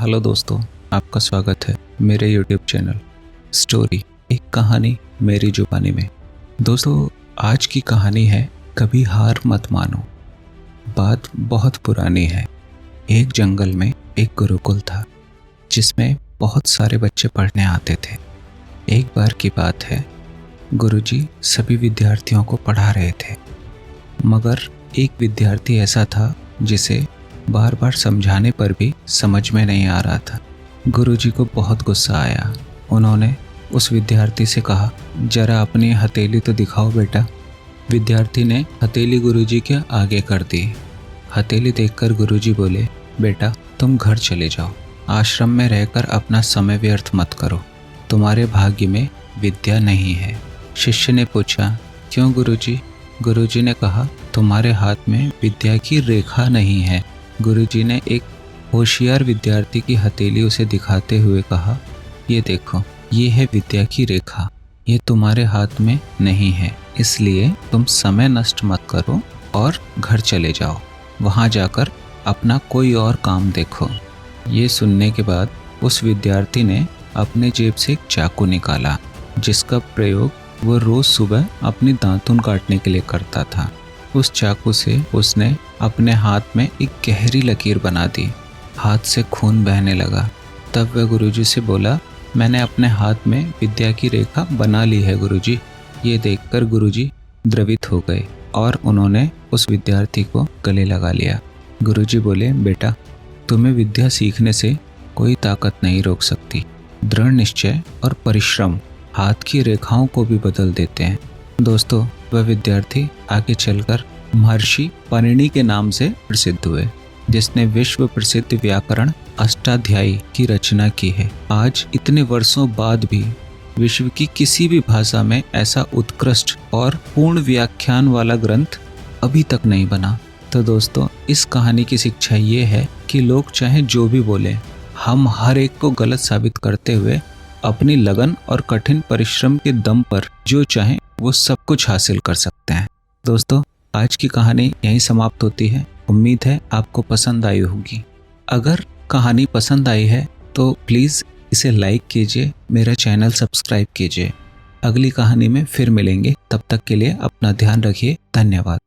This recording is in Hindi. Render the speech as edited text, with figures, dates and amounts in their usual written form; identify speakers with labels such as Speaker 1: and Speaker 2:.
Speaker 1: हेलो दोस्तों, आपका स्वागत है मेरे यूट्यूब चैनल स्टोरी एक कहानी मेरी जुबानी में। दोस्तों, आज की कहानी है कभी हार मत मानो। बात बहुत पुरानी है। एक जंगल में एक गुरुकुल था जिसमें बहुत सारे बच्चे पढ़ने आते थे। एक बार की बात है, गुरुजी सभी विद्यार्थियों को पढ़ा रहे थे, मगर एक विद्यार्थी ऐसा था जिसे बार बार समझाने पर भी समझ में नहीं आ रहा था। गुरुजी को बहुत गुस्सा आया। उन्होंने उस विद्यार्थी से कहा, जरा अपनी हथेली तो दिखाओ बेटा। विद्यार्थी ने हथेली गुरुजी के आगे कर दी। हथेली देखकर गुरुजी बोले, बेटा तुम घर चले जाओ, आश्रम में रहकर अपना समय व्यर्थ मत करो, तुम्हारे भाग्य में विद्या नहीं है। शिष्य ने पूछा, क्यों गुरुजी? गुरुजी ने कहा, तुम्हारे हाथ में विद्या की रेखा नहीं है। गुरुजी ने एक होशियार विद्यार्थी की हथेली उसे दिखाते हुए कहा, ये देखो, ये है विद्या की रेखा, ये तुम्हारे हाथ में नहीं है, इसलिए तुम समय नष्ट मत करो और घर चले जाओ, वहाँ जाकर अपना कोई और काम देखो। ये सुनने के बाद उस विद्यार्थी ने अपने जेब से एक चाकू निकाला, जिसका प्रयोग वो रोज सुबह अपनी दातुन काटने के लिए करता था। उस चाकू से उसने अपने हाथ में एक गहरी लकीर बना दी। हाथ से खून बहने लगा। तब वह गुरुजी से बोला, मैंने अपने हाथ में विद्या की रेखा बना ली है गुरुजी। ये देखकर गुरुजी द्रवित हो गए और उन्होंने उस विद्यार्थी को गले लगा लिया। गुरुजी बोले, बेटा तुम्हें विद्या सीखने से कोई ताकत नहीं रोक सकती। दृढ़ निश्चय और परिश्रम हाथ की रेखाओं को भी बदल देते हैं। दोस्तों, वह विद्यार्थी आगे चलकर महर्षि पाणिनि के नाम से प्रसिद्ध हुए, जिसने विश्व प्रसिद्ध व्याकरण अष्टाध्यायी की रचना की है। आज इतने वर्षों बाद भी विश्व की किसी भी भाषा में ऐसा उत्कृष्ट और पूर्ण व्याख्यान वाला ग्रंथ अभी तक नहीं बना। तो दोस्तों, इस कहानी की शिक्षा ये है कि लोग चाहे जो भी बोले, हम हर एक को गलत साबित करते हुए अपनी लगन और कठिन परिश्रम के दम पर जो चाहें वो सब कुछ हासिल कर सकते हैं। दोस्तों, आज की कहानी यहीं समाप्त होती है। उम्मीद है आपको पसंद आई होगी। अगर कहानी पसंद आई है तो प्लीज़ इसे लाइक कीजिए, मेरा चैनल सब्सक्राइब कीजिए। अगली कहानी में फिर मिलेंगे, तब तक के लिए अपना ध्यान रखिए। धन्यवाद।